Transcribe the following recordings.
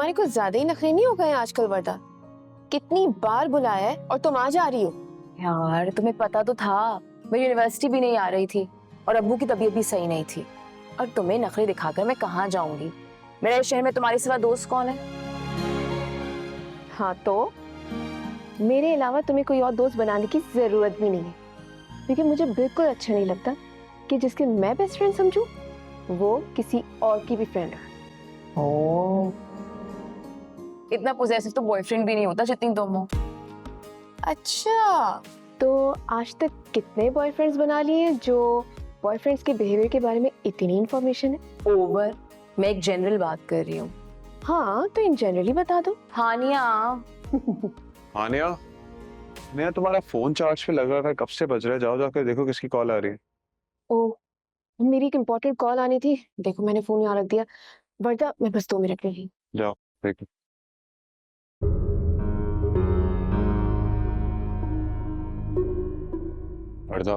तुम्हारे कुछ ज्यादा ही नखरे नहीं हो गए आजकल वर्दा? कितनी बार बुलाया है और तुम आ जा रही हो। यार तुम्हें पता तो था मैं यूनिवर्सिटी भी नहीं आ रही थी और अब्बू की तबीयत भी सही नहीं थी, और तुम्हें नखरे दिखाकर मैं कहाँ जाऊंगी? मेरे शहर में तुम्हारे सिवा दोस्त कौन है? हाँ तो मेरे अलावा तुम्हें कोई और दोस्त बनाने की जरूरत भी नहीं है, क्योंकि मुझे बिल्कुल अच्छा नहीं लगता कि जिसके मैं बेस्ट फ्रेंड समझूं वो किसी और की भी फ्रेंड है। ओह, इतना पोजेसिव तो बॉयफ्रेंड भी नहीं होता जितनी तुम हो। अच्छा, तो आज तक कितने बॉयफ्रेंड्स बना लिए जो बॉयफ्रेंड्स के बिहेवियर के बारे में इतनी इंफॉर्मेशन है? ओवर, मैं एक जनरल बात कर रही हूँ। हाँ तो इन जनरली बता दो। हानिया। हानिया, हानिया तुम्हारा फोन चार्ज पे लग रहा था, कब से बज रहा है? जाओ जाकर देखो किसकी कॉल आ रही है। ओ, मेरी एक इम्पोर्टेंट कॉल आनी थी, देखो मैंने फोन यहाँ रख दिया। वर्दा मैं बस 2 मिनट में ही। जाओ देखो। वर्दा,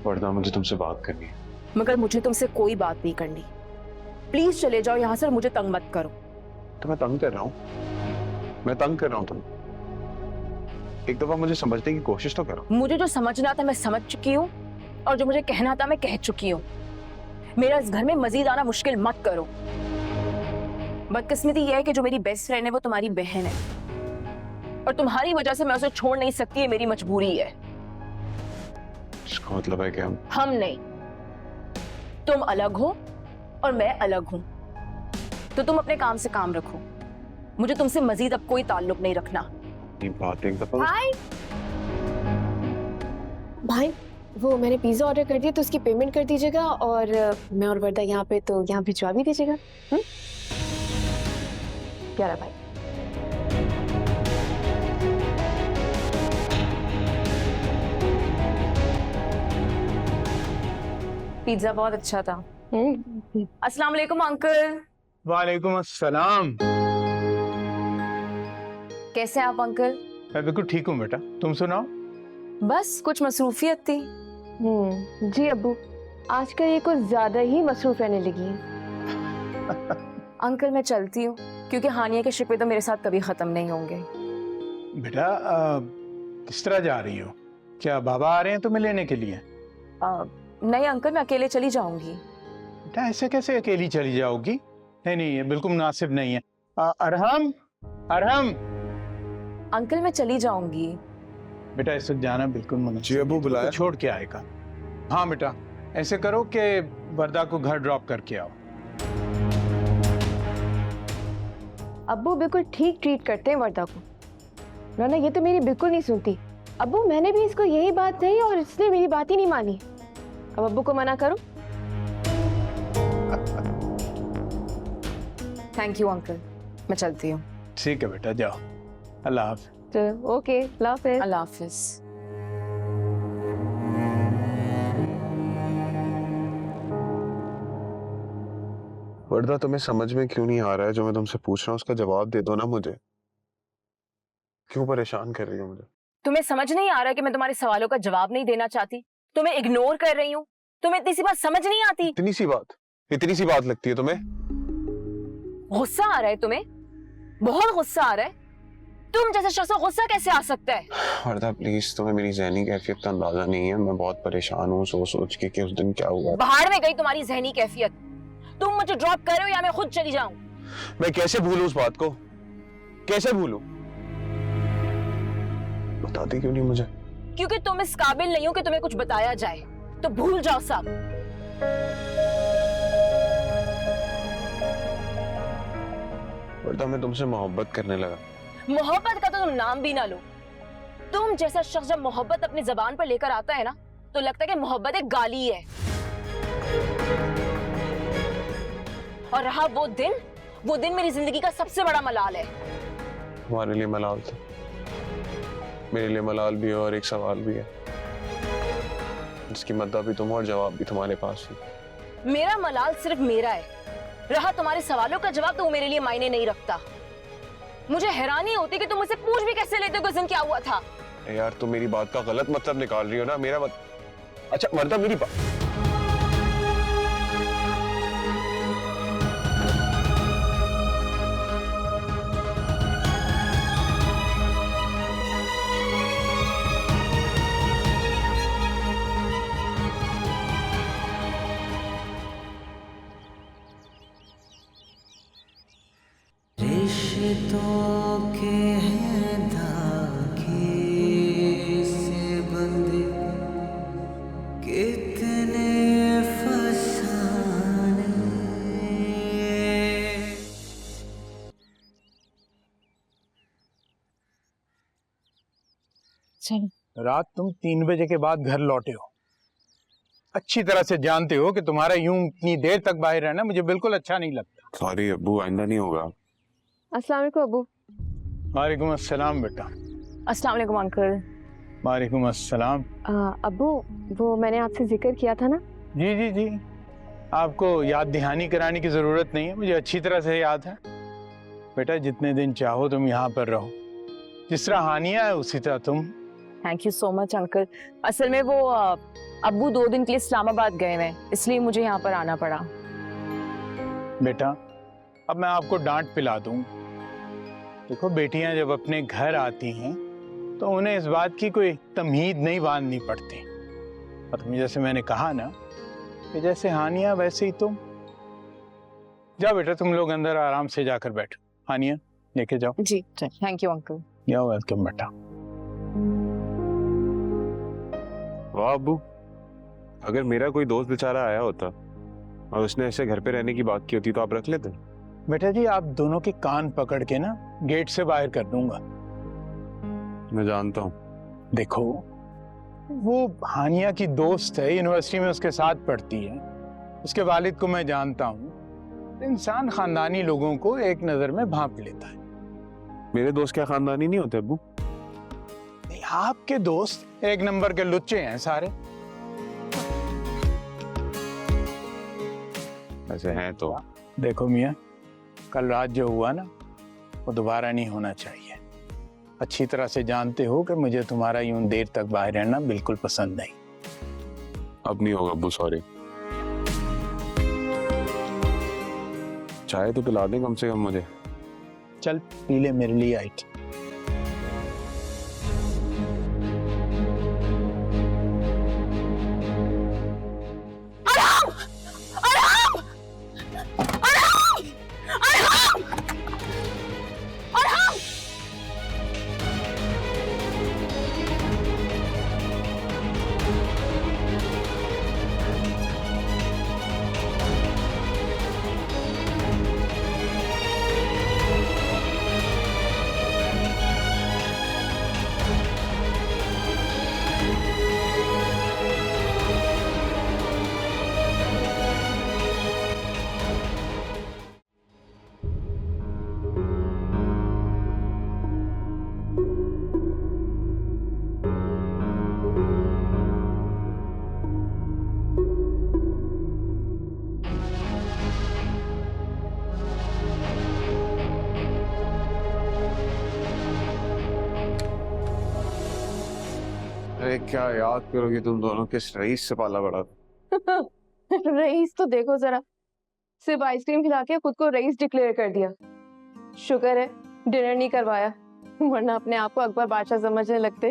वर्दा मुझे तुमसे बात करनी है। मगर मुझे तुमसे कोई बात नहीं करनी। प्लीज चले जाओ यहाँ से और मुझे तंग मत करो। तो मैं तंग कर रहा हूँ? मैं तंग कर रहा हूँ तुम्हें? एक दफा मुझे समझने की कोशिश तो करो। मुझे जो समझना था मैं समझ चुकी हूँ, और जो मुझे कहना था मैं कह चुकी हूँ। मेरा इस घर में मजीद आना मुश्किल मत करो। बदकिस्मती यह है कि जो मेरी बेस्ट फ्रेंड है वो तुम्हारी बहन है, और तुम्हारी वजह से मैं उसे छोड़ नहीं सकती, ये मेरी मजबूरी है। इसका मतलब है कि हम नहीं, तुम अलग हो और मैं अलग हूं। तो तुम अपने काम से काम रखो, मुझे तुमसे मजीद अब कोई ताल्लुक नहीं रखना। ये बात एक दफा। भाई वो मैंने पिज्जा ऑर्डर कर दिया तो उसकी पेमेंट कर दीजिएगा, और मैं और वर्दा यहाँ पे तो यहाँ भिजवा भी दीजिएगा। प्यारा भाई। पिज्जा बहुत अच्छा था। अस्सलाम वालेकुम अंकल। वालेकुम अस्सलाम। कैसे हैं आप अंकल? मैं बिल्कुल ठीक हूँ बेटा, तुम सुनाओ। बस कुछ मसरूफियत थी। जी अब्बू, आजकल ये कुछ ज्यादा ही मसरूफ रहने लगी है। अंकल मैं चलती हूँ, क्योंकि हानिया के शिकवे तो मेरे साथ कभी खत्म नहीं होंगे। बेटा किस तरह जा रही हो? क्या बाबा आ रहे हैं तुम्हें लेने के लिए? नहीं अंकल, मैं अकेले चली जाऊंगी। बेटा ऐसे कैसे अकेली चली जाओगी? नहीं नहीं, ये बिल्कुल मुनासिब नहीं है। अरहम, अरहम। अंकल मैं चली जाऊंगी। बेटा इस वक्त जाना बिल्कुल मुनासिब जी अब्बू नहीं है, बुलाया? तो छोड़ के आएगा। हाँ बेटा, ऐसे करो कि वर्दा को घर ड्रॉप करके आओ। अब्बू बिल्कुल ठीक ट्रीट करते हैं वर्दा को, वरना ये तो मेरी बिल्कुल नहीं सुनती। अब्बू मैंने भी इसको यही बात कही और इसने मेरी बात ही नहीं मानी। अब अब्बू को मना करो। थैंक यू अंकल, मैं चलती हूँ। ठीक है बेटा, जाओ। अल्लाह हाफ़िज़। तो ओके, अल्लाह हाफ़िज़। अल्लाह हाफिज। वर्दा, तुम्हें समझ में क्यों नहीं आ रहा है जो मैं तुमसे पूछ रहा हूँ? उसका जवाब दे दो ना मुझे। क्यों परेशान कर रही हो मुझे? तुम्हें समझ नहीं आ रहा कि मैं तुम्हारे सवालों का जवाब नहीं देना चाहती? तुम्हें इग्नोर कर रही हूँ? तुम्हें इतनी सी बात समझ नहीं आती? इतनी सी बात लगती है तुम्हें? गुस्सा आ रहा है तुम्हें? बहुत गुस्सा आ रहा है? तुम जैसे शख्स को गुस्सा कैसे आ सकता है? वर्दा प्लीज, तुम्हें मेरी ज़हनी कैफियत का अंदाजा नहीं है। मैं बहुत परेशान हूँ सोच सोच के कि उस दिन क्या हुआ। बाहर में गई तुम्हारी जहनी कैफियत। तुम मुझे ड्रॉप कर रहे हो या मैं खुद चली जाऊं? मैं कैसे भूलूं उस बात को? कैसे भूलूं? बताती क्यों नहीं मुझे? क्योंकि तुम इस काबिल नहीं हो कि तुम्हें कुछ बताया जाए, तो भूल जाओ सब। वर्दा मैं तुमसे मोहब्बत करने लगा। मोहब्बत का तो तुम नाम भी ना लो। तुम जैसा शख्स जब मोहब्बत अपनी जबान पर लेकर आता है ना, तो लगता है कि मोहब्बत एक गाली है। और रहा वो दिन मेरी जिंदगी का सबसे बड़ा मलाल है। तुम्हारे लिए मलाल था, मेरे लिए मलाल भी है, और एक सवाल भी है जिसकी मद्दा भी तुम और जवाब भी तुम्हारे पास है। मेरा मलाल सिर्फ मेरा है, रहा तुम्हारे सवालों का जवाब तो वो मेरे लिए मायने नहीं रखता। मुझे हैरानी होती कि तुम मुझसे पूछ भी कैसे लेते हो कि उस दिन क्या हुआ था। यार तुम मेरी बात का गलत मतलब निकाल रही हो ना। मेरा अच्छा मर्दा मेरी बात रिश्तों के हैं धागे से बंधे कितने फसाने। चल रात तुम 3 बजे के बाद घर लौटे हो। अच्छी तरह से जानते हो कि तुम्हारा यूं इतनी देर तक बाहर रहना मुझे बिल्कुल अच्छा नहीं लगता। सॉरी अब्बू, आइंदा नहीं होगा। अस्सलाम वालेकुम अबू। वालेकुम अस्सलाम बेटा। अस्सलाम वालेकुम अंकल। वालेकुम अस्सलाम। अबू, वो मैंने आपसे जिक्र किया था ना। जी जी जी, आपको याद दहानी कराने की ज़रूरत नहीं है, मुझे अच्छी तरह से याद है। बेटा जितने दिन चाहो तुम यहाँ पर रहो, जिस तरह हानिया है उसी तरह तुम। Thank you so much uncle. असल में वो अब्बू 2 दिन के लिए इस्लामाबाद गए हैं, इसलिए मुझे यहाँ पर आना पड़ा। बेटा अब मैं आपको डांट पिला दूं। देखो बेटियां जब अपने घर आती हैं तो उन्हें इस बात की कोई तमीद नहीं बांधनी पड़ती। और तुम जैसे मैंने कहा ना कि जैसे हानिया वैसे ही तुम। जाओ बेटा तुम लोग अंदर आराम से जाकर बैठो। हानिया लेके जाओ। जी थैंक यू अंकल। जाओ, वेलकम बेटा। वाह अब्बू, अगर मेरा कोई दोस्त बेचारा आया होता और उसने ऐसे घर पे रहने की बात की होती तो आप रख लेते। बेटा जी आप दोनों के कान पकड़ के ना गेट से बाहर कर दूंगा। मैं जानता हूँ। देखो वो हानिया की दोस्त है, यूनिवर्सिटी में उसके साथ पढ़ती है, उसके वालिद को मैं जानता हूँ। इंसान खानदानी लोगों को एक नजर में भांप लेता है। मेरे दोस्त क्या खानदानी नहीं होते अब्बू? नहीं, आपके दोस्त एक नंबर के लुच्चे हैं सारे। ऐसे हैं तो। देखो मियाँ, कल रात जो हुआ ना वो दोबारा नहीं होना चाहिए। अच्छी तरह से जानते हो कि मुझे तुम्हारा यूं देर तक बाहर रहना बिल्कुल पसंद नहीं। अब नहीं होगा अब्बू, सॉरी। चाय तो पिला दें कम से कम मुझे। चल पी ले मेरे लिए आइट। अरे क्या याद करोगी तुम दोनों, किस रईस से पाला पड़ा था। रईस तो देखो जरा, सिर्फ आइसक्रीम खिला के खुद को रईस डिक्लेयर कर दिया। शुक्र है डिनर नहीं करवाया, वरना अपने आप को अकबर बादशाह समझने लगते।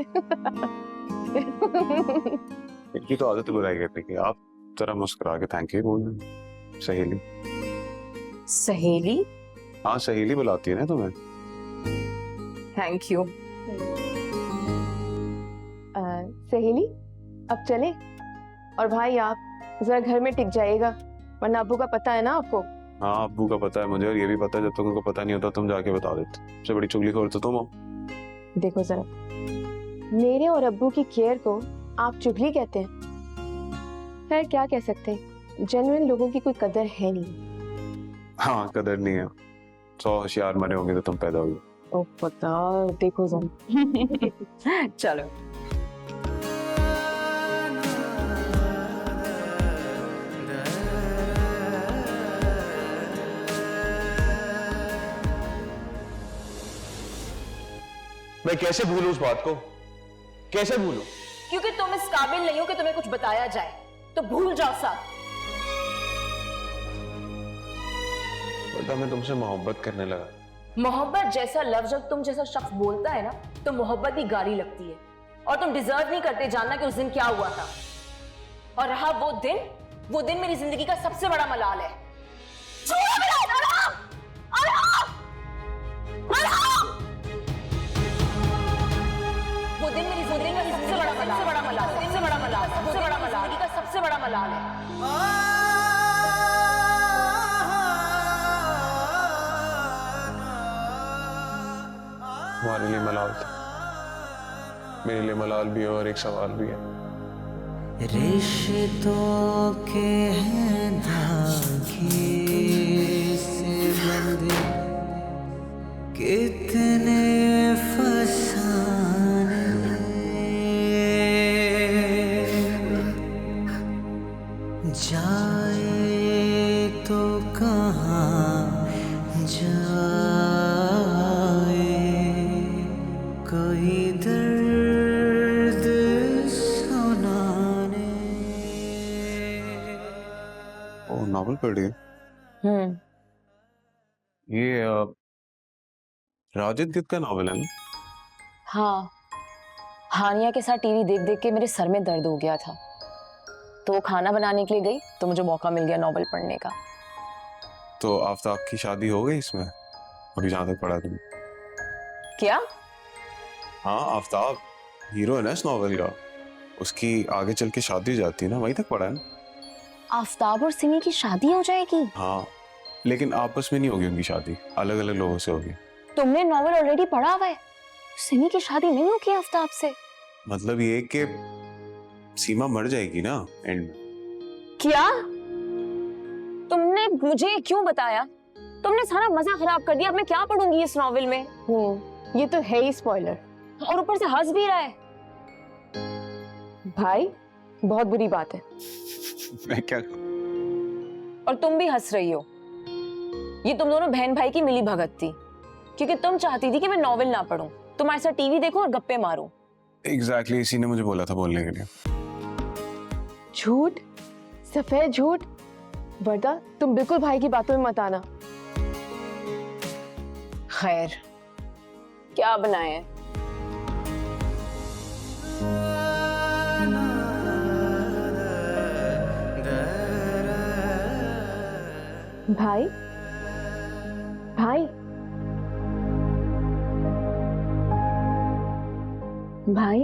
इनकी तो आदत बुराई करने की। आप जरा मुस्कुरा के थैंक यू बोल। सहेली। सहेली? हाँ सहेली बुलाती है ना तुम्हें। Thank you. सहेली अब चले। और भाई आप जरा घर में टिक जाइएगा, वरना अब्बू का पता है ना आपको। हाँ अब्बू का पता है मुझे, और ये भी पता है जब तक उनको पता नहीं होता तुम जाके बता देते। सबसे बड़ी चुगलीखोर तो तुम हो। देखो जरा, मेरे और अब्बू की केयर को आप चुगली कहते हैं? खैर क्या कह सकते हैं, जेन्युइन लोगों की कोई कदर है नहीं। हाँ कदर नहीं है। 100 होशियार मरे होंगे तो तुम पैदा हुए। ओ पता, देखो जरा। चलो मैं कैसे भूलूं उस बात को, कैसे भूलूं? क्योंकि तुम इस काबिल नहीं हो कि तुम्हें कुछ बताया जाए, तो भूल जाओ सब। बेटा मैं तुमसे मोहब्बत करने लगा। मोहब्बत जैसा लफ्ज जब तुम जैसा शख्स बोलता है ना, तो मोहब्बत ही गाली लगती है। और तुम डिजर्व नहीं करते जानना कि उस दिन क्या हुआ था। और रहा वो दिन मेरी जिंदगी का सबसे बड़ा मलाल है। छोड़ो मेरा आराम! आराम! आराम! वो दिन मेरी जिंदगी का सबसे बड़ा मलाल है। जिंदगी का सबसे बड़ा मलाल है। तुम्हारे लिए मलाल था, मेरे लिए मलाल भी है और एक सवाल भी है। रिश्तों के हैं धागे से बंधे, कितने फसाने जाए तो कहाँ जाए, कोई दर्द सुनाने। ओ नॉवल पढ़ रही है? ये राजिद गिद्ध का नॉवल है ना? हाँ, हानिया के साथ टीवी देख देख के मेरे सर में दर्द हो गया था, तो वो खाना बनाने के लिए गई तो मुझे मौका मिल गया नॉवल पढ़ने का। तो आफ्ताब की शादी हो गई इसमें, अभी जहां तक पढ़ा तुम? क्या? हाँ आफ्ताब हीरो है ना इस नॉवल का, उसकी आगे चल के शादी हो जाती है ना, वहीं तक पढ़ा है ना। आफ्ताब और सिमी की शादी हो जाएगी? हाँ लेकिन आपस में नहीं होगी उनकी शादी, अलग अलग लोगों से होगी। तुमने नॉवल ऑलरेडी पढ़ा हुआ है, सिमी की शादी नहीं होगी आफ्ताब से। मतलब ये कि सीमा मर जाएगी ना एंड में। क्या? तुमने मुझे क्यों बताया? तुमने सारा मजा खराब कर दिया। अब मैं क्या पढ़ूंगी इस नॉवल में? ये तो है ही स्पॉइलर, और ऊपर से हंस भी रहा है। भाई बहुत बुरी बात है। मैं क्या? और तुम भी हंस रही हो। ये तुम दोनों बहन भाई की मिली भगत थी, क्योंकि तुम चाहती थी कि मैं नॉवल ना पढूं, तुम्हारे साथ टीवी देखूं और गप्पे मारूं। एग्जैक्टली इसी ने मुझे बोला था बोलने के लिए। झूठ, सफेद झूठ। वर्दा तुम बिल्कुल भाई की बातों में मत आना। खैर, क्या बनाए? भाई भाई भाई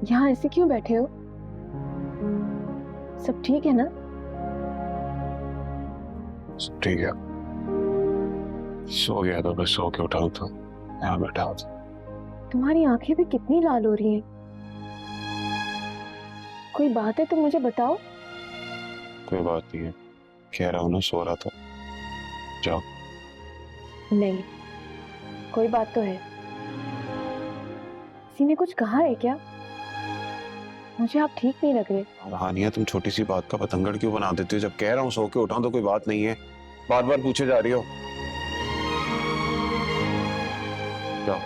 यहाँ ऐसे क्यों बैठे हो? सब ठीक है ना? ठीक है, सो गया तो बस सो के उठा तो यहाँ बैठा हूँ। तुम्हारी आंखें भी कितनी लाल हो रही हैं। कोई बात है तो मुझे बताओ। कोई बात नहीं है, कह रहा हूँ ना सो रहा था। जाओ। नहीं, कोई बात तो है। किसी ने कुछ कहा है क्या? मुझे आप ठीक नहीं लग रहे। हानिया तुम छोटी सी बात का पतंगड़ क्यों बना देती हो? जब कह रहा हूँ सो के उठाऊं तो कोई बात नहीं है, बार बार पूछे जा रही हो। जाओ।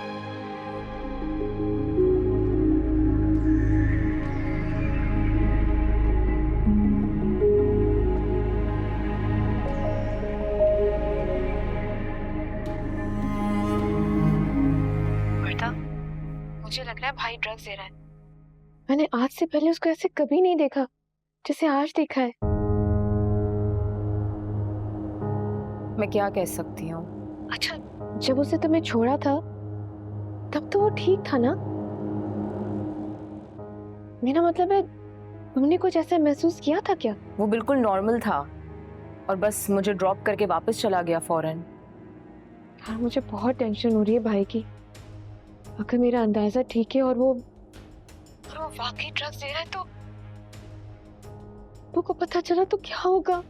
मुझे लग रहा है भाई ड्रग्स दे रहा है। मैंने आज से पहले उसको ऐसे कभी नहीं देखा जैसे आज देखा है। मैं क्या कह सकती हूँ? अच्छा, जब उसे तुम्हें छोड़ा था तब तो वो ठीक था ना? मेरा मतलब है, तुमने कुछ ऐसा महसूस किया था क्या? वो बिल्कुल नॉर्मल था और बस मुझे ड्रॉप करके वापस चला गया फौरन। यार मुझे बहुत टेंशन हो रही है भाई की। अगर मेरा अंदाजा ठीक है और वो वाकई ड्रग्स दे रहा है तो को पता चला तो क्या होगा?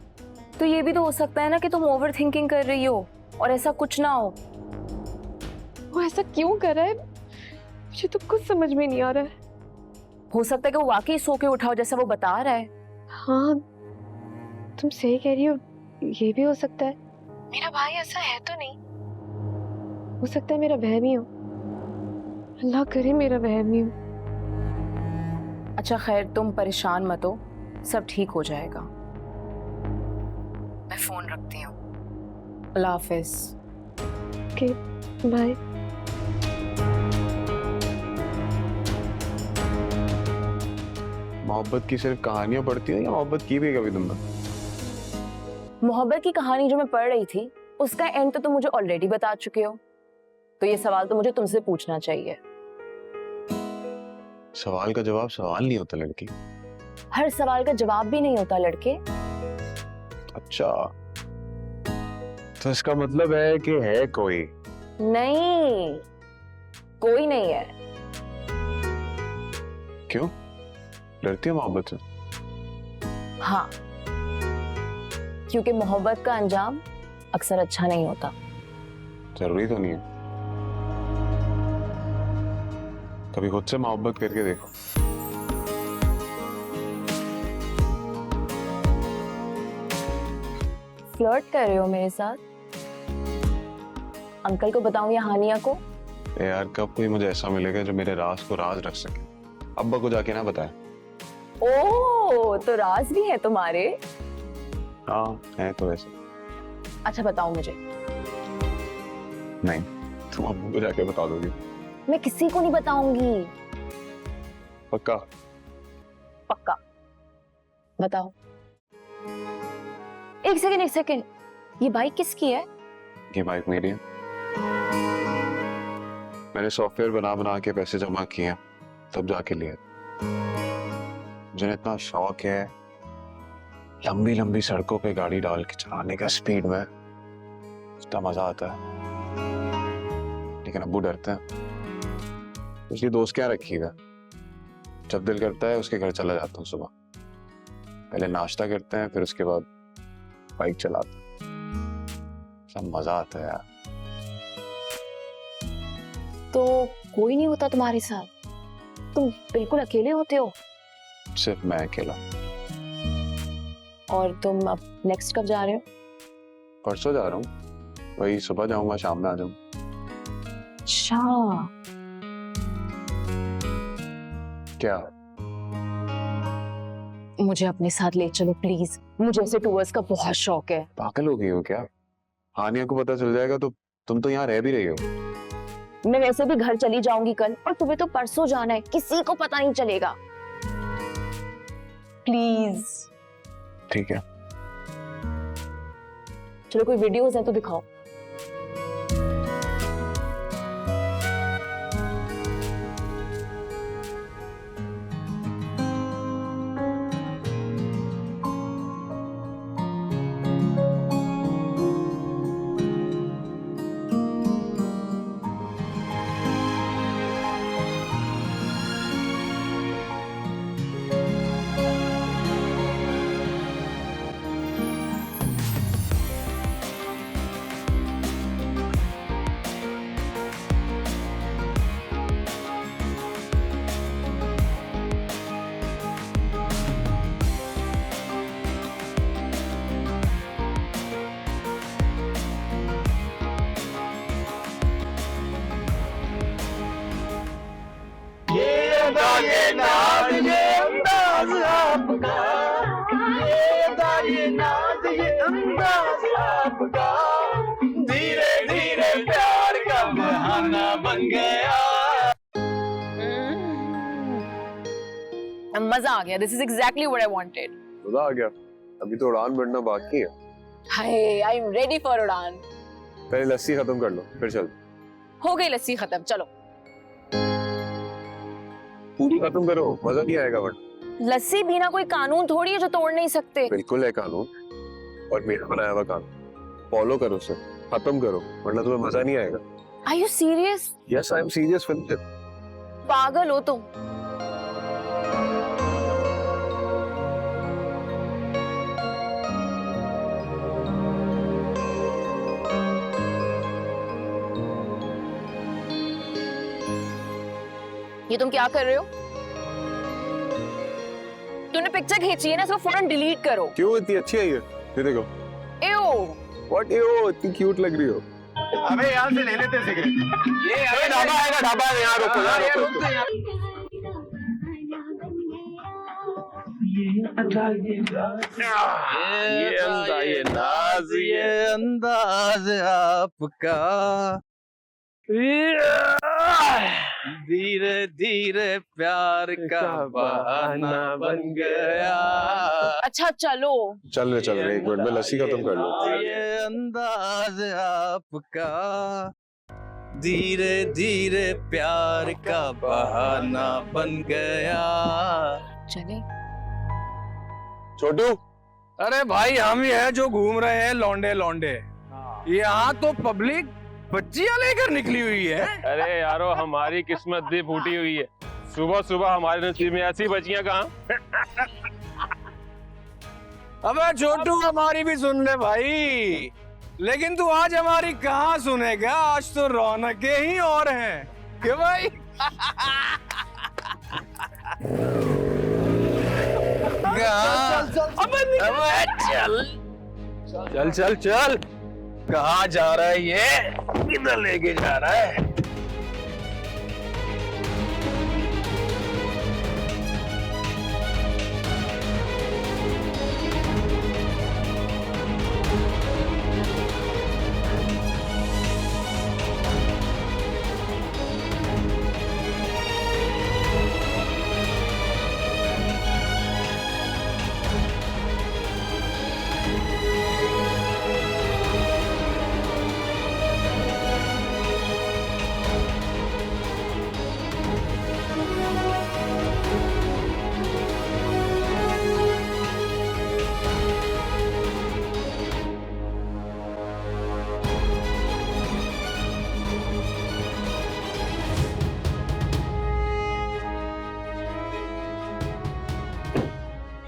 तो ये भी तो हो सकता है ना कि तुम ओवर थिंकिंग कर रही हो और ऐसा कुछ ना हो। वो ऐसा क्यों कर रहा है? मुझे तो कुछ समझ में नहीं आ रहा है। हो सकता है कि वो वाकई सो के उठाओ जैसा वो बता रहा है। हाँ, तुम सही कह रही हो, ये भी हो सकता है। मेरा भाई ऐसा है तो नहीं, हो सकता है मेरा वहम ही हो। अल्लाह करे मेरा वहम ही हो। अच्छा खैर, तुम परेशान मत हो, सब ठीक हो जाएगा। मैं फोन रखती हूँ। अल्लाह हाफिज। Okay bye. मोहब्बत की सिर्फ कहानियां पढ़ती हो या मोहब्बत की भी कभी तुमने? मोहब्बत की कहानी जो मैं पढ़ रही थी उसका एंड तो तुम मुझे ऑलरेडी बता चुके हो, तो ये सवाल तो मुझे तुमसे पूछना चाहिए। सवाल का जवाब सवाल नहीं होता लड़की। हर सवाल का जवाब भी नहीं होता लड़के। अच्छा, तो इसका मतलब है कि है कोई? नहीं, कोई नहीं है। क्यों? डरती है मोहब्बत से? हाँ, क्योंकि मोहब्बत का अंजाम अक्सर अच्छा नहीं होता। जरूरी तो नहीं है। कभी खुद से मोहब्बत करके देखो। फ्लर्ट कर रहे हो मेरे साथ? अंकल को बताऊं या हानिया को? ए यार, कब कोई मुझे ऐसा मिलेगा जो मेरे राज को राज रख सके? अब्बा को जाके ना बताए। ओह, तो राज भी है तुम्हारे? हाँ है तो वैसे। अच्छा बताओ मुझे। नहीं, तुम अब्बू को जाके बता दोगी? मैं किसी को नहीं बताऊंगी। पक्का? पक्का। बताओ। एक सेकंड, ये बाइक किसकी है? ये बाइक मेरी है। मैंने सॉफ्टवेयर बना के पैसे जमा किए हैं, तब जाके लिया। मुझे इतना शौक है लंबी लंबी सड़कों पे गाड़ी डाल के चलाने का, स्पीड में इतना मजा आता है। लेकिन अब्बू डरते हैं, इसलिए दोस्त क्या रखिएगा। जब दिल करता है उसके घर चला जाता हूँ सुबह। पहले नाश्ता करते हैं, फिर उसके बाद बाइक चलाते हैं। सब मजा आता है यार। तो कोई नहीं होता तुम्हारे साथ? तुम बिल्कुल अकेले होते हो? सिर्फ मैं अकेला। और तुम अब नेक्स्ट कब जा रहे हो? परसों जा रहा हूँ, वही सुबह जाऊंगा, शाम में आ जाऊंगा। अच्छा, क्या? मुझे अपने साथ ले चलो प्लीज। मुझे ऐसे टूर्स का बहुत शौक है। पागल हो गई हो क्या? हानिया को पता चल जाएगा तो तुम तो यहाँ रह भी रही हो। मैं वैसे भी घर चली जाऊंगी कल, और तुम्हें तो परसों जाना है, किसी को पता नहीं चलेगा। प्लीज। ठीक है। चलो, कोई वीडियोस है तो दिखाओ। धीरे धीरे प्यार का बहाना बन गया। मजा आ गया। This is exactly what I wanted. मजा आ गया। अभी तो उड़ान बढ़ना बाकी है। हाय, आई एम रेडी फॉर उड़ान। पहले लस्सी खत्म कर लो, फिर चल। हो गई लस्सी खत्म, चलो। पूरी खत्म करो, मजा नहीं आएगा वरना। लस्सी पीना कोई कानून थोड़ी है जो तोड़ नहीं सकते। बिल्कुल है कानून, और मेरा बनाया हुआ कानून। फॉलो करो उसे, खत्म करो, वरना तुम्हें मजा नहीं आएगा। Are you serious? Yes, I am serious with it. पागल हो तुम। ये तुम क्या कर रहे हो? तूने पिक्चर खींची है ना, इसको फौरन डिलीट करो। क्यों? इतनी अच्छी है ये देखो। एओ। व्हाट? इतनी क्यूट लग रही हो। अबे यहाँ से ले लेते सिगरेट। ये ढाबा आएगा, ढाबा है, यहाँ रुको, यहाँ रुको। ये नाज ये अंदाज आपका धीरे धीरे प्यार का बहाना बन गया। अच्छा चलो। चल रहे 1 मिनट में लस्सी खत्म कर लो। ये अंदाज आपका धीरे धीरे प्यार का बहाना बन गया। चले। छोटू, अरे भाई हम ही है जो घूम रहे हैं लौंडे लौंडे। यहाँ तो पब्लिक बच्चियां लेकर निकली हुई है। अरे यारो हमारी किस्मत भी फूटी हुई है। सुबह सुबह हमारे नसीब में ऐसी बच्चियां कहाँ। अबे छोटू हमारी भी सुन ले भाई, लेकिन तू आज हमारी कहाँ सुनेगा। आज तो रौनकें ही और हैं कि भाई। चल चल चल, कहाँ जा रहा है ये, किधर लेके जा रहा है।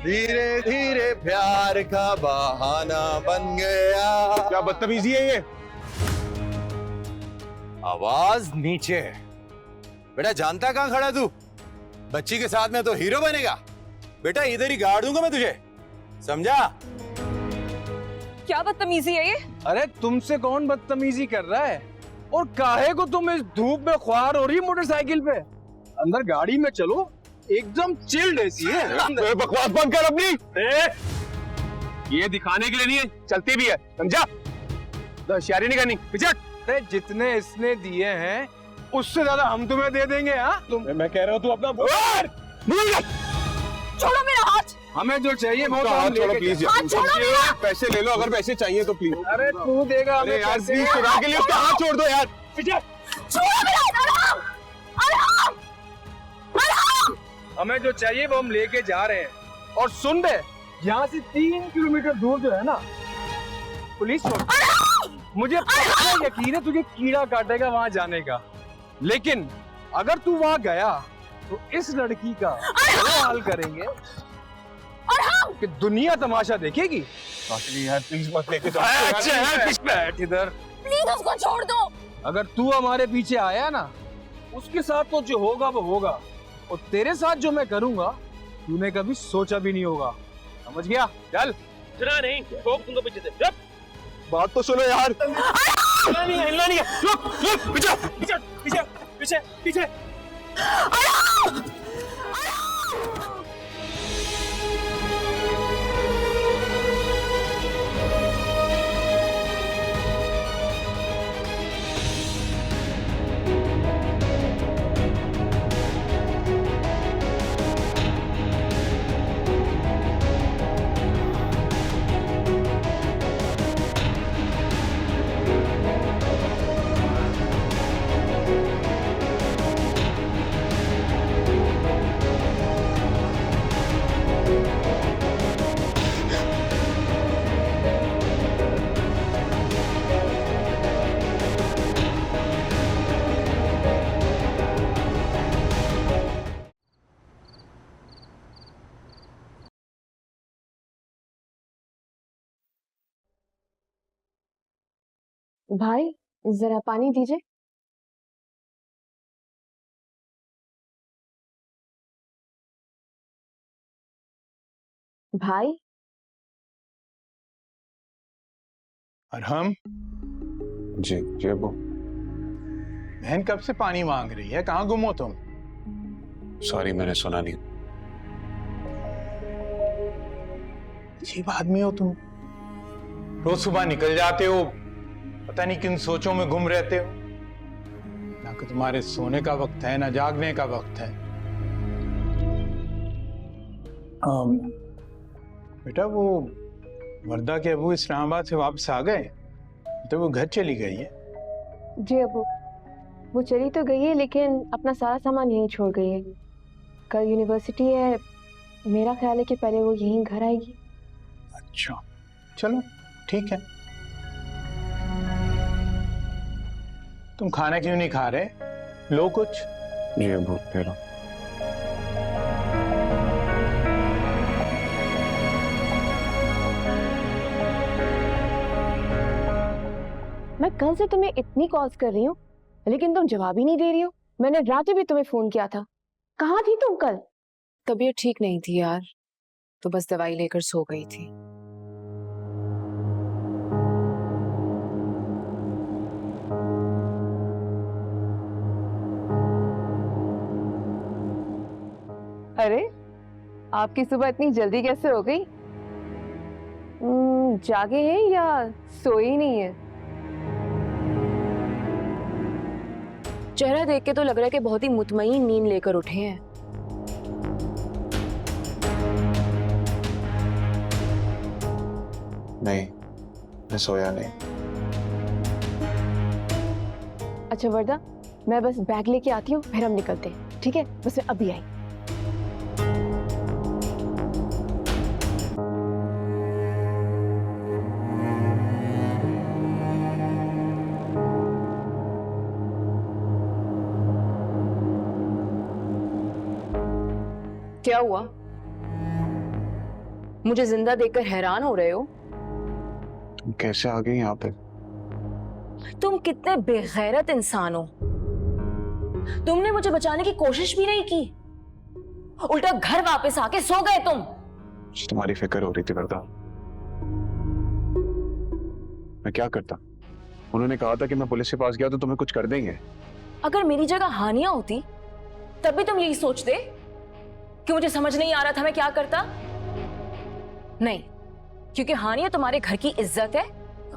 धीरे धीरे प्यार का बहाना बन गया। क्या बदतमीजी है ये। आवाज नीचे। बेटा जानता कहाँ खड़ा तू, बच्ची के साथ में तो हीरो बनेगा। बेटा इधर ही गाड़ दूंगा मैं तुझे, समझा। क्या बदतमीजी है ये। अरे तुमसे कौन बदतमीजी कर रहा है, और काहे को तुम इस धूप में ख्वार हो रही है मोटरसाइकिल पे। अंदर गाड़ी में चलो, एकदम चिल्ड ऐसी है। बकवास बंद कर अपनी। ये दिखाने के लिए नहीं है, चलती भी है, समझा। होशियारी नहीं करनी, पीछे। जितने इसने दिए हैं उससे ज्यादा हम तुम्हें दे देंगे। हाँ मैं कह रहा हूँ तू अपना छोड़ो मेरा हाथ। हमें जो चाहिए वो तो हाथ हम छोड़ो लेके प्लीज। पैसे ले लो, अगर पैसे चाहिए तो प्लीज। अरे तू देगा अरे हमें यार पैसे। प्लीज, चुरा के लिए उसका हाथ छोड़ दो यार। पीछे छोड़ो मेरा हाथ। अरहम! अरहम! अरहम! हमें जो चाहिए वो हम लेके जा रहे हैं। और सुन बे, यहाँ से 3 किलोमीटर दूर जो है ना पुलिस चौकी। मुझे पक्का यकीन है तुझे कीड़ा काटेगा वहां जाने का, लेकिन अगर तू वहां गया तो इस लड़की का वो हाल करेंगे कि दुनिया तमाशा देखेगी। यार प्लीज मत लेके जाओ। बैठ इधर। प्लीज उसको छोड़ दो। अगर तू हमारे पीछे आया ना, उसके साथ तो जो होगा वो होगा, और तेरे साथ जो मैं करूंगा तूने कभी सोचा भी नहीं होगा, समझ गया। चल। सुना नहीं, ठोक दूंगा पीछे से। चुप। बात तो सुनो यार। हिलना नहीं है, हिलना नहीं है। रुक रुक, पीछे पीछे पीछे पीछे पीछे। भाई जरा पानी दीजिए। भाई अरहम, जी जी अबू। बहन कब से पानी मांग रही है, कहाँ गुम हो तुम? सॉरी मैंने सुना नहीं। अजीब आदमी हो तुम, रोज सुबह निकल जाते हो, पता नहीं किन सोचों में गुम रहते हो। ना कि तुम्हारे सोने का वक्त है ना जागने का वक्त है। बेटा वो वर्दा के अबू इस्लामाबाद से वापस आ गए? तो वो घर चली गई है। जी अबू, वो चली तो गई है लेकिन अपना सारा सामान यहीं छोड़ गई है। कल यूनिवर्सिटी है, मेरा ख्याल है कि पहले वो यहीं घर आएगी। अच्छा चलो ठीक है। तुम खाना क्यों नहीं खा रहे? लो कुछ। जी अबू ले लो। मैं कल से तुम्हें इतनी कॉल्स कर रही हूँ लेकिन तुम जवाब ही नहीं दे रही हो। मैंने रात में भी तुम्हें फोन किया था, कहाँ थी तुम कल? तबीयत ठीक नहीं थी यार, तो बस दवाई लेकर सो गई थी। अरे आपकी सुबह इतनी जल्दी कैसे हो गई? जागे हैं या सोए ही नहीं है? चेहरा देख के तो लग रहा है कि बहुत ही मुतमईन नींद लेकर उठे हैं। नहीं मैं सोया नहीं। अच्छा वर्दा, मैं बस बैग लेके आती हूँ फिर हम निकलते हैं, ठीक है? बस मैं अभी आई। क्या हुआ? मुझे जिंदा देखकर हैरान हो रहे हो? तुम कैसे आ गई यहाँ पे? तुम कितने बेगैरत इंसान हो। तुमने मुझे बचाने की कोशिश भी नहीं की, उल्टा घर वापस आके सो गए तुम। तुम्हारी फिक्र हो रही थी वर्दा। मैं क्या करता? उन्होंने कहा था कि मैं पुलिस के पास गया तो तुम्हें कुछ कर देंगे। अगर मेरी जगह हानिया होती तब भी तुम यही सोचते कि मुझे समझ नहीं आ रहा था मैं क्या करता? नहीं, क्योंकि हानिया तुम्हारे घर की इज्जत है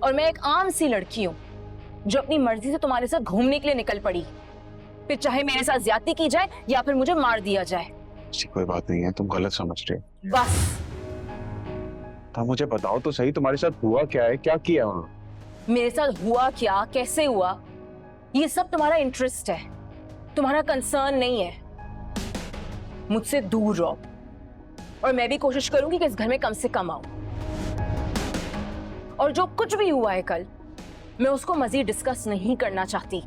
और मैं एक आम सी लड़की हूं जो अपनी मर्जी से तुम्हारे साथ घूमने के लिए निकल पड़ी, फिर चाहे मेरे साथ ज्यादती की जाए या फिर मुझे मार दिया जाए। ऐसी कोई बात नहीं है, तुम गलत समझ रहे हो। बस तो मुझे बताओ तो सही, तुम्हारे साथ हुआ क्या है, क्या किया उन्होंने? मेरे साथ हुआ क्या, कैसे हुआ, ये सब तुम्हारा इंटरेस्ट है, तुम्हारा कंसर्न नहीं है। मुझसे दूर रहो और मैं भी कोशिश करूंगी कि इस घर में कम से कम आऊं। और जो कुछ भी हुआ है कल, मैं उसको मजीद डिस्कस नहीं करना चाहती।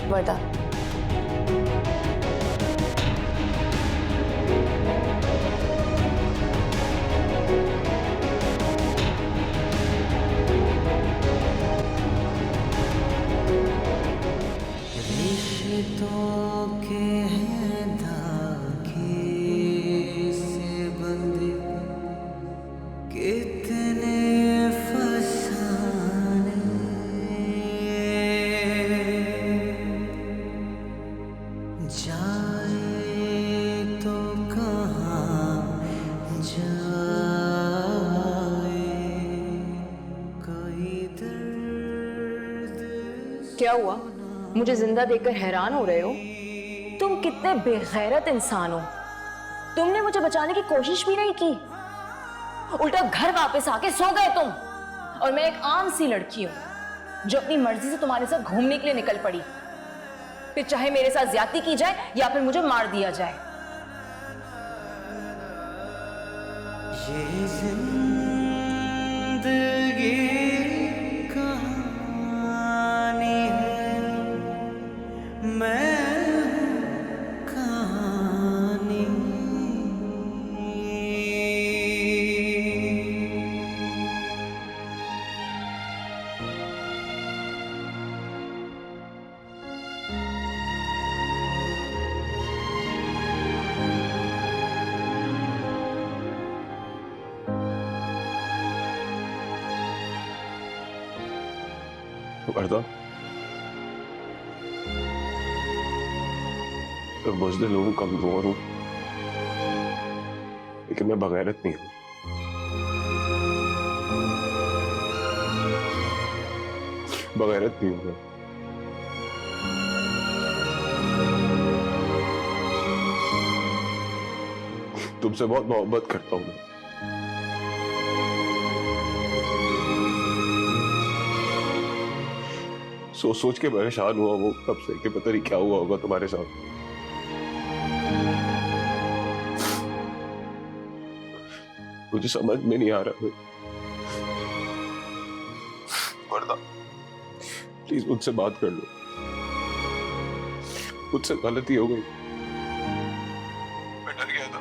वर्दा, रिश्तों के हैं धागे से बंधे कितने फसाने, जाए तो कहाँ जाए, कोई दर्द क्या हुआ? मुझे जिंदा देखकर हैरान हो रहे हो? तुम कितने बेगैरत इंसान हो। तुमने मुझे बचाने की कोशिश भी नहीं की, उल्टा घर वापस आके सो गए तुम। और मैं एक आम सी लड़की हूं जो अपनी मर्जी से तुम्हारे साथ घूमने के लिए निकल पड़ी, फिर चाहे मेरे साथ ज्यादती की जाए या फिर मुझे मार दिया जाए। ये जिंदगी कहानी है, मैं कहानी। वर्दा, मैं बुज़दिल हूँ, कमजोर हूँ, लेकिन मैं बगैरत नहीं हूँ। बगैरत नहीं हूँ मैं। तुमसे बहुत मोहब्बत करता हूँ मैं। सोच सोच के परेशान हुआ वो कब से कि पता नहीं क्या हुआ होगा तुम्हारे साथ। मुझे समझ में नहीं आ रहा। वर्दा, प्लीज मुझसे बात कर लो। मुझसे गलती हो गई, मैं डर गया था।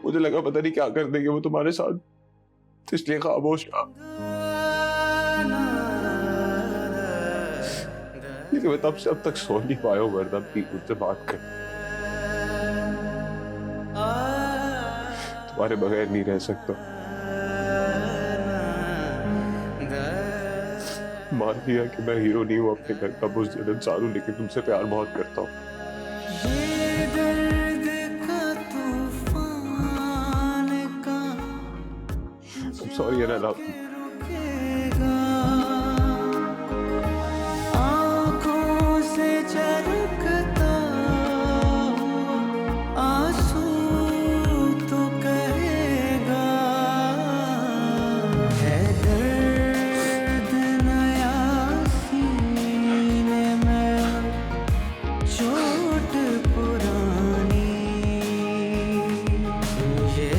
मुझे लगा पता नहीं क्या कर देंगे वो तुम्हारे साथ, इसलिए खामोश था। लेकिन मैं तब से अब तक सो नहीं पाया हूँ। वर्दा, प्लीज मुझसे बात कर। तुम्हारे बगैर नहीं रह सकता। मान लिया कि मैं हीरो नहीं हूँ, अपने घर का बुज़दिल इंसान हूँ, लेकिन तुमसे प्यार बहुत करता हूँ। ये दर्द का तूफान का सॉरी अनला। रुकेगा, आंखों से झलकता आंसू तो कहेगा, है दर्द नया सीने में, चोट पुरानी, ये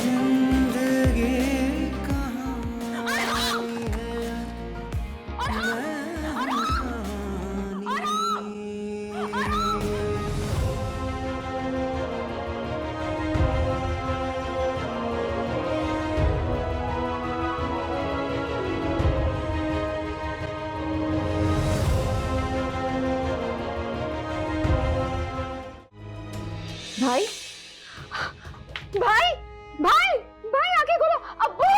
जिंदगी कहानी है, भाई भाई भाई भाई आगे खोलो। अब्बू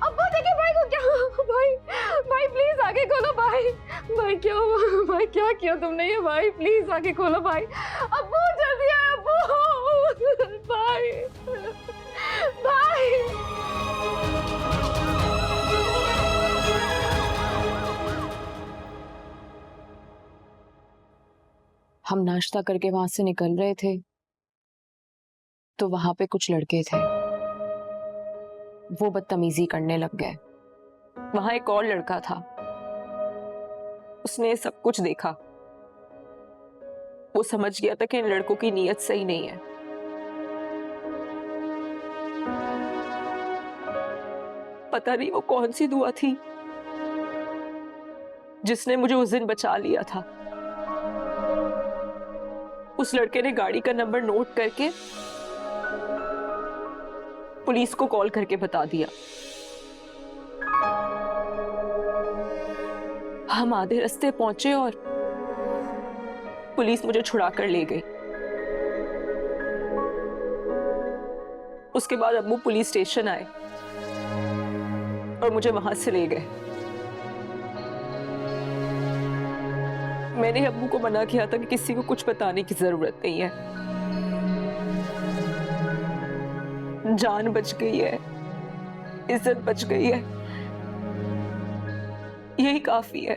अब्बू देखिए भाई को क्या। भाई भाई प्लीज आगे खोलो। भाई भाई क्या हुआ? भाई क्या किया तुमने ये? भाई प्लीज आगे खोलो। भाई अब्बू जल्दी आए अब्बू। भाई भाई हम नाश्ता करके वहां से निकल रहे थे तो वहां पे कुछ लड़के थे, वो बदतमीजी करने लग गए। वहां एक और लड़का था, उसने सब कुछ देखा। वो समझ गया था कि इन लड़कों की नीयत सही नहीं है। पता नहीं वो कौन सी दुआ थी जिसने मुझे उस दिन बचा लिया था। उस लड़के ने गाड़ी का नंबर नोट करके पुलिस को कॉल करके बता दिया। हम आधे रास्ते पहुंचे और पुलिस मुझे छुड़ा कर ले गई। उसके बाद अब्बू पुलिस स्टेशन आए और मुझे वहां से ले गए। मैंने अब्बू को मना किया था कि किसी को कुछ बताने की जरूरत नहीं है। जान बच गई है, इज्जत बच गई है, यही काफी है।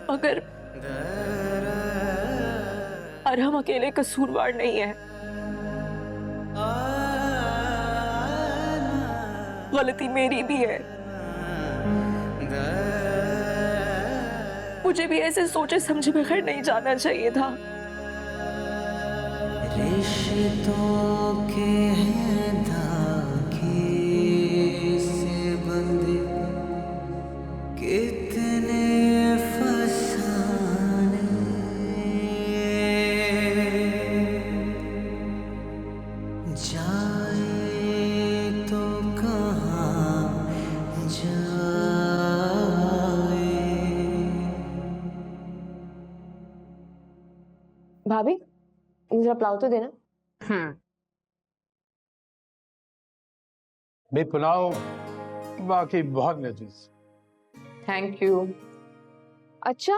अगर अरहम अकेले कसूरवार नहीं है, गलती मेरी भी है। मुझे भी ऐसे सोचे समझे बगैर नहीं जाना चाहिए था। रिश्तों के हैं धागे से बंधे, कितने फसाने, जाए तो कहाँ जाए। भाभी जरा पुलाव तो देना। भाई पुलाव बाकी बहुत लजीज। Thank you. अच्छा,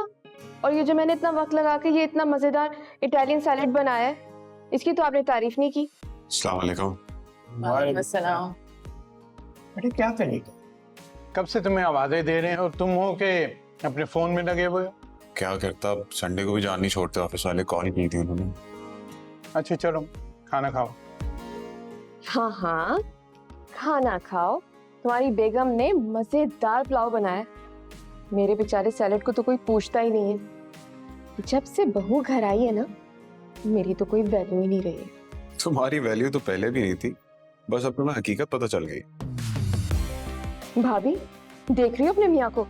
और ये जो मैंने इतना वक्त लगा के ये इतना मजेदार इटालियन सैलेड बनाया है, इसकी तो आपने तारीफ नहीं की। अस्सलाम वालेकुम। वालेकुम अस्सलाम। बेटे क्या तरीका, कब से तुम्हें आवाजें दे रहे हैं और तुम हो के अपने फोन में लगे हुए हो। क्या करता, अब संडे को भी जान नहीं छोड़ते, ऑफिस वाले कॉल की थी उन्होंने। अच्छा चलो खाना खाओ। हाँ हाँ, खाना खाओ। तुम्हारी बेगम ने मजेदार पुलाव बनाया है। मेरे बेचारे सैलेड को तो कोई पूछता ही नहीं है। जब से बहू घर आई है ना, मेरी तो कोई वैल्यू ही नहीं रही है। तुम्हारी वैल्यू तो पहले भी नहीं थी, बस अब तुम्हें हकीकत पता चल गई। भाभी, देख रही हो अपने मियाँ को